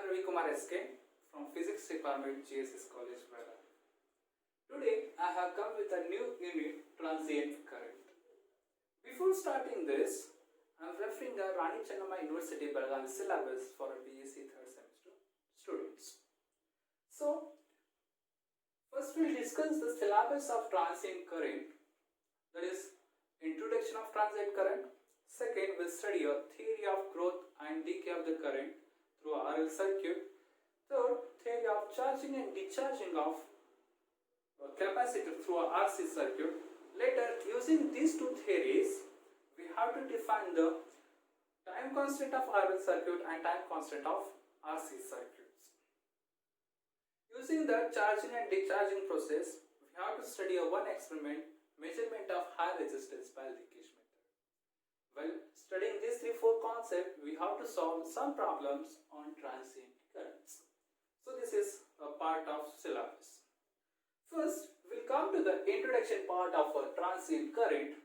From Physics Department, GSS College, Belagavi. Today, I have come with a new unit, Transient Current. Before starting this, I am referring the Rani Channamma University, Belagavi syllabus for a BSc third semester students. So, first we will discuss the syllabus of transient current, that is, introduction of transient current. Second, we will study a theory of growth and decay of the current through a RL circuit. Third, theory of charging and discharging of a capacitor through a RC circuit. Later, using these two theories, we have to define the time constant of RL circuit and time constant of RC circuits. Using the charging and discharging process, we have to study a one experiment, measurement of high resistance by leakage method. While studying these 3-4 concepts, we have to solve some problems on transient currents. So this is a part of syllabus. First, we'll come to the introduction part of a transient current.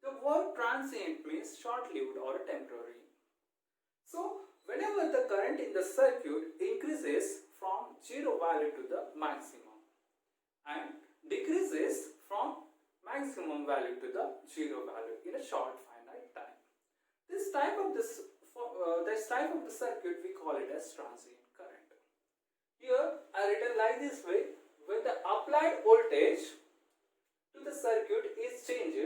The word transient means short-lived or temporary. So, whenever the current in the circuit increases from 0 value to the maximum and decreases from maximum value to the 0 value in a short finite time. This type of the circuit we call it as transient current. Here I written like this way: when the applied voltage to the circuit is changed,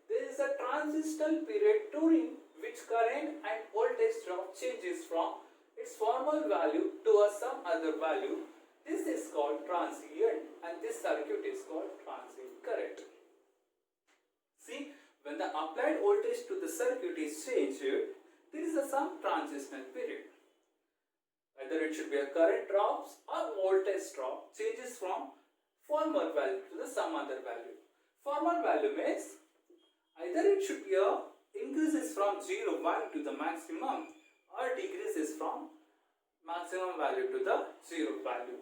there is a transitional period during which current and voltage drop changes from its former value to some other value. This is called transient and this circuit is called transient current. See, when the applied voltage to the circuit is changed, there is some transitional period. Either it should be a current drops or voltage drop changes from former value to the some other value. Former value means either it should be a increases from 0 value to the maximum or decreases from maximum value to the 0 value.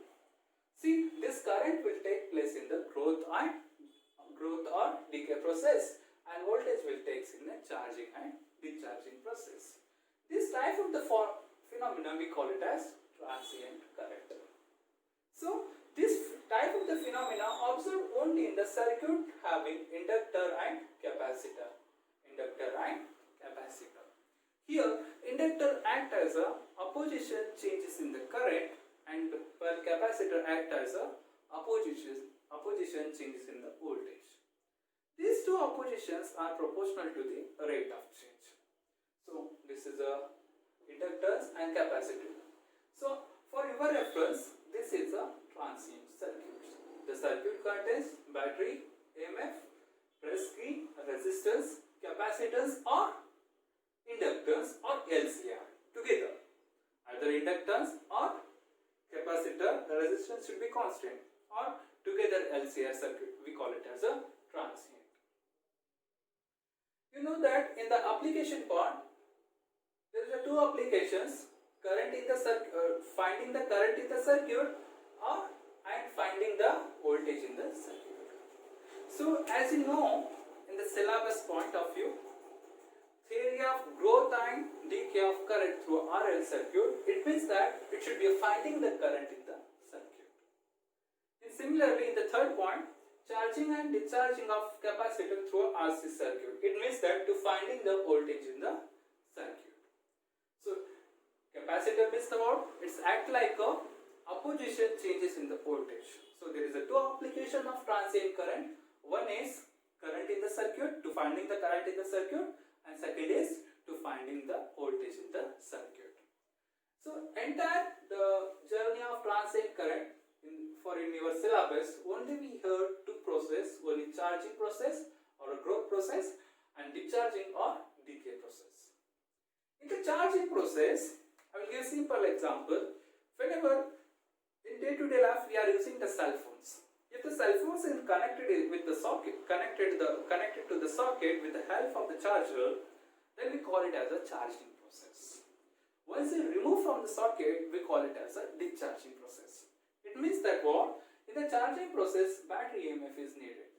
See, this current will take place in the growth or decay process, and voltage will take in the charging and discharging process. This type of the phenomenon we call it as transient current. So, this type of the phenomena observed only in the circuit having inductor and capacitor. Here, inductor act as a opposition changes in the current, and while capacitor act as a opposition changes in the voltage. These two oppositions are proportional to the rate of change. So, this is a inductors and capacitor. So, for your reference, this is a transient circuit. The circuit contains battery, EMF, press key, resistors, capacitors or inductors or LCR together. Either inductance or capacitor, the resistance should be constant, or together LCR circuit, we call it as a transient. You know that in the application part, there are two applications: current in the finding the current in the circuit, and finding the voltage in the circuit. So, as you know, in the syllabus point of view, theory of growth and decay of current through RL circuit, it means that it should be finding the current in the circuit. And similarly, in the third point, charging and discharging of capacitor through RC circuit, it means that to finding the voltage in the circuit. So, capacitor means the what? It's act like a opposition changes in the voltage. So, there is a two application of transient current. One is current in the circuit, to finding the current in the circuit, and second is to finding the voltage in the circuit. So, entire the journey of transient current in your syllabus, only we heard two process, one is charging process or a growth process and discharging or decay process. In the charging process, I will give a simple example. Whenever in day-to-day life we are using the cell phones. If the cell phones is connected with the socket, connected to the socket with the help of the charger, then we call it as a charging process. Once you remove from the socket, we call it as a discharging process. It means that what? In the charging process, battery EMF is needed.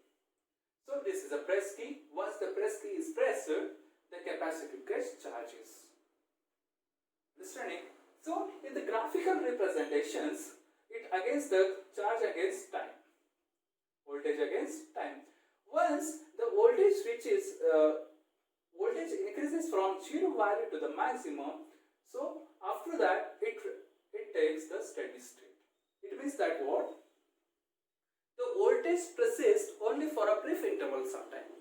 So this is a press key. Once the press key is pressed, the capacitor gets charges. Understanding? So in the graph graphical representations, it against the charge against time, voltage against time. Once the voltage reaches, voltage increases from 0 value to the maximum, so after that it takes the steady state. It means that what? The voltage persists only for a brief interval of time.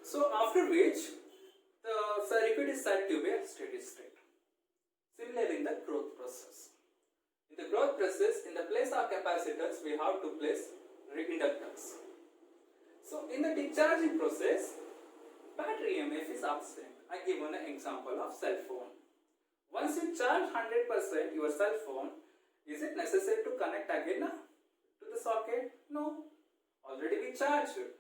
So after which the circuit is said to be a steady state. Similarly in the growth process. In the growth process, in the place of capacitors, we have to place inductors. So in the discharging process, battery EMF is absent. I give an example of cell phone. Once you charge 100% your cell phone, is it necessary to connect again to the socket? No. Already we charged it.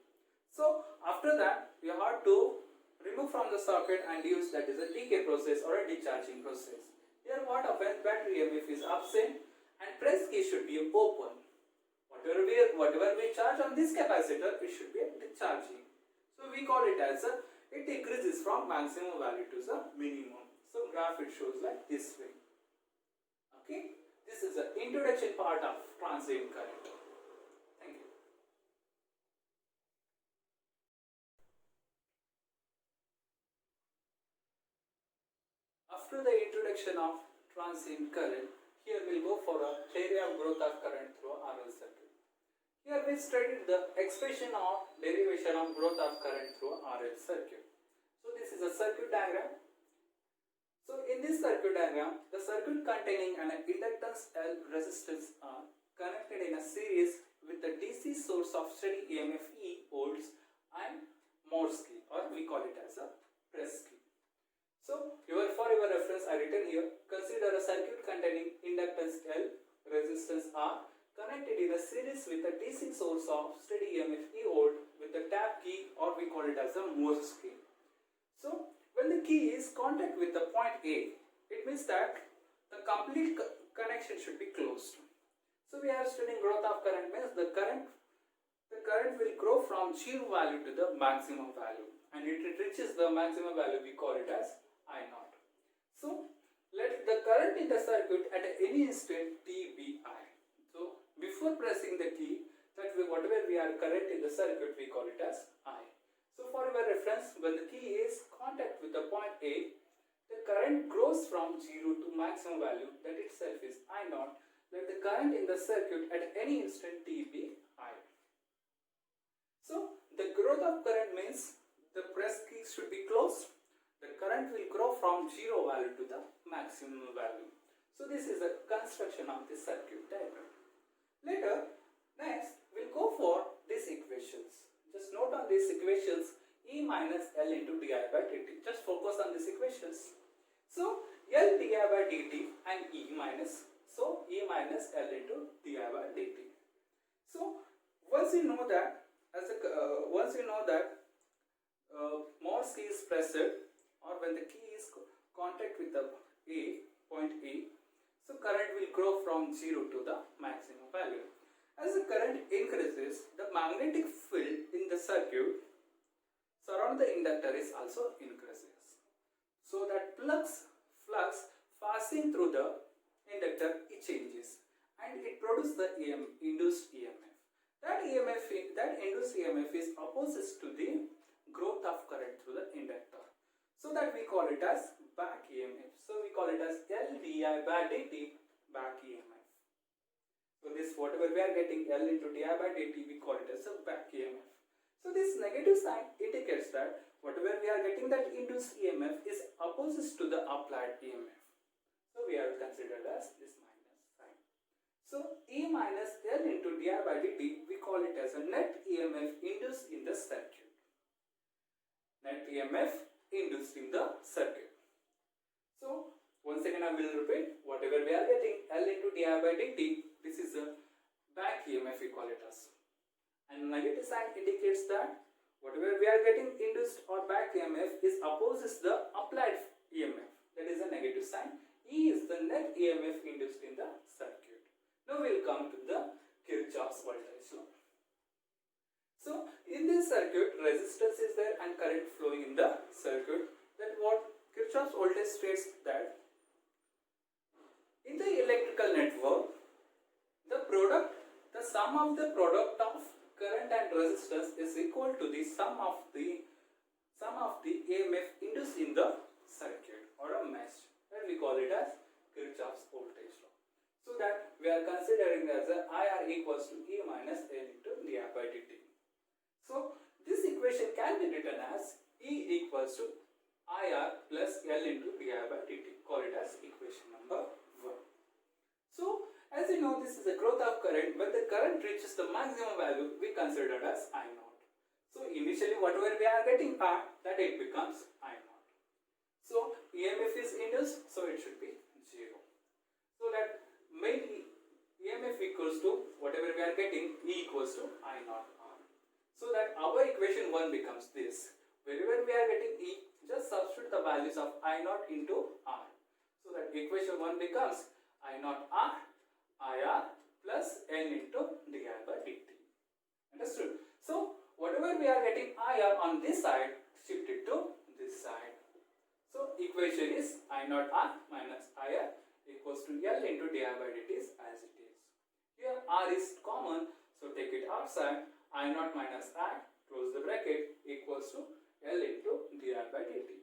So after that, you have to remove from the socket and use, that is a decay process or a discharging process. Here what happens, battery EMF is absent and press key should be open. Whatever we charge on this capacitor, it should be discharging. So we call it as it increases from maximum value to the minimum. So graph it shows like this way. Okay, this is the introduction part of transient current. Thank you. After the introduction of transient current, here we will go for a theory of growth of current through RL circuit. Here we studied the expression of derivation of growth of current through RL circuit. So this is a circuit diagram. So in this circuit diagram, the circuit containing an inductance L, resistance R, connected in a series with the DC source of steady EMF E volts and Morse key, or we call it as a press key. So for your reference, I written here, consider a circuit containing inductance L, resistance R, connected in a series with a DC source of steady EMF E volt with the tap key, or we call it as a Morse key. So when the key is contact with the point A, it means that the complete connection should be closed. So we are studying growth of current, means the current will grow from 0 value to the maximum value, and it reaches the maximum value, we call it as I0. So let the current in the circuit at any instant t be I. So before pressing the key, whatever we are current in the circuit, we call it as I. So for your reference, when the key is contact with the point A, the current grows from 0 to maximum value, that itself is I0. Let the current in the circuit at any instant t be I. So the growth of current means the press key should be closed. The current will grow from 0 value to the maximum value. So this is the construction of the circuit diagram. Next, we'll go for these equations. Just note on these equations, E minus L into di by dt. Just focus on these equations. So L di by dt and E minus L into di by dt. So once you know that, Morse key is pressed, or when the key is contact with the point A, so current will grow from 0 to the maximum value. As the current increases, the magnetic field in the circuit surround the inductor is also increases. So that flux passing through the inductor, it changes and it produces the induced EMF. That induced EMF is opposite to the growth of current through the inductor. So that we call it as back EMF. So we call it as L di by dt back EMF. So this whatever we are getting L into di by dt, we call it as a back EMF. So this negative sign indicates that whatever we are getting, that induced EMF is opposite to the applied EMF. So we are considered as this minus sign. So E minus L into di by dt, we call it as a net EMF induced in the circuit. Net EMF induced in the circuit. So once again I will repeat, whatever we are getting L into di by dt, this is a back EMF, we call it as. And negative sign indicates that whatever we are getting induced or back EMF is opposite the applied EMF. That is a negative sign. E is the net EMF induced in the circuit. Now we will come to the Kirchhoff's voltage law. So in this circuit, resistance is there and current flowing in the circuit. Then what Kirchhoff's voltage states that in the of the product of current and resistance is equal to the sum of the EMF induced in the circuit or a mesh. That we call it as Kirchhoff's voltage law. So that we are considering as a IR equals to E minus L into di by dt. So this equation can be written as E equals to IR plus L into di by dt. Call it as equation number 1. So as you know, this is a growth of current. When the current reaches the maximum value, we consider as I naught. So initially whatever we are getting R, that it becomes I naught. So EMF is induced, so it should be 0. So that maybe EMF equals to whatever we are getting, E equals to I naught R. So that our equation 1 becomes this. Wherever we are getting E, just substitute the values of I naught into R. So that equation 1 becomes I naught R IR plus N into di by dt. Understood? So whatever we are getting IR on this side, shift it to this side. So equation is I naught R minus IR equals to L into di by dt is as it is. Here R is common, so take it outside. I naught minus I, close the bracket, equals to L into di by dt.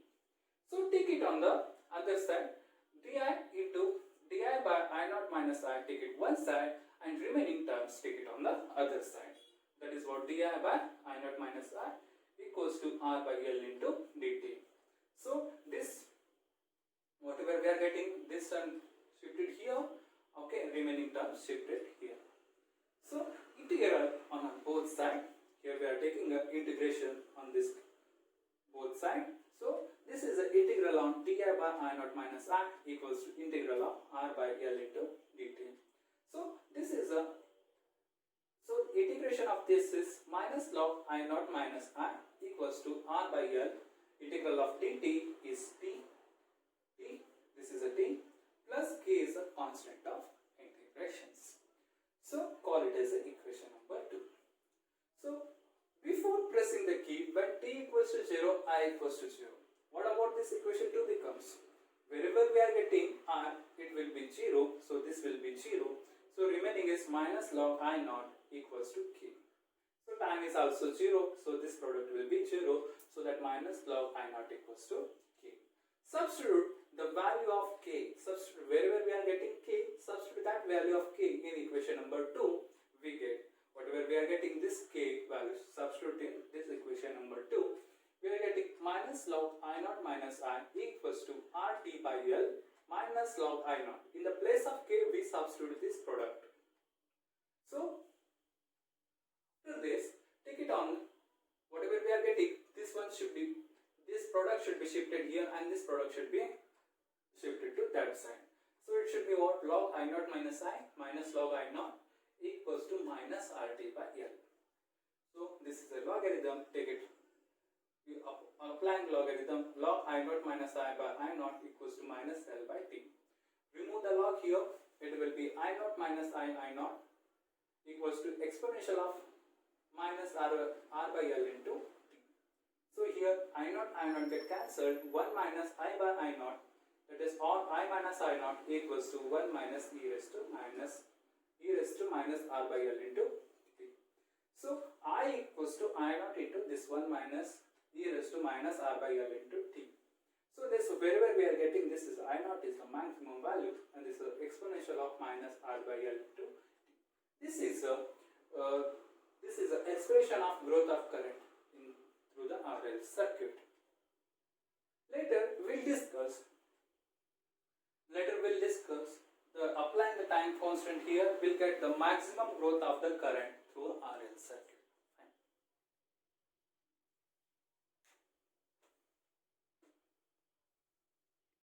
So take it on the other side. Di into di by I naught minus I, take it one side, and remaining terms take it on the other side. That is what di by I naught minus I equals to R by L into dt. So this, whatever we are getting, this term shifted here, okay, remaining terms shifted here. So integral on both sides. Here we are taking an integration on this both sides. So this is the integral on di by I naught minus I equals to integral of R by L into dt. So this is a, so integration of this is minus log I naught minus I equals to R by L. Integral of dt is t, this is a t, plus k is a constant of integrations. So call it as a equation number 2. So before pressing the key, when t equals to 0, I equals to 0. What about this equation 2 becomes? Wherever we are getting R, it will be 0, so this will be 0. So remaining is minus log I naught equals to k. So time is also 0, so this product will be 0, so that minus log I naught equals to k. Substitute the value of k, substitute wherever we are getting k, substitute that value of k in equation number 2, we get whatever we are getting this k value, substitute in this equation number 2, we are getting minus log I naught minus I equals to RT by L minus log I naught. In the place of k, we substitute this product. So after this, take it on, whatever we are getting, this one should be, this product should be shifted here and this product should be shifted to that side. So it should be what? Log I naught minus I minus log I naught equals to minus RT by L. So this is a logarithm, take it, you applying logarithm, log I naught minus I by I naught equals to minus L by T. Remove the log here, it will be I naught minus I naught equals to exponential of minus R by L into T. So here I naught get cancelled, 1 minus I by I naught, that is all I minus I naught equals to 1 minus e raised to minus R by L into T. So I equals to I naught into this 1 minus e raised to minus R by L into T. So this, wherever we are getting, this is I naught is the maximum value and this is exponential of minus R by L into T. This is an expression of growth of current through the RL circuit. Later we'll discuss the applying the time constant here, we'll get the maximum growth of the current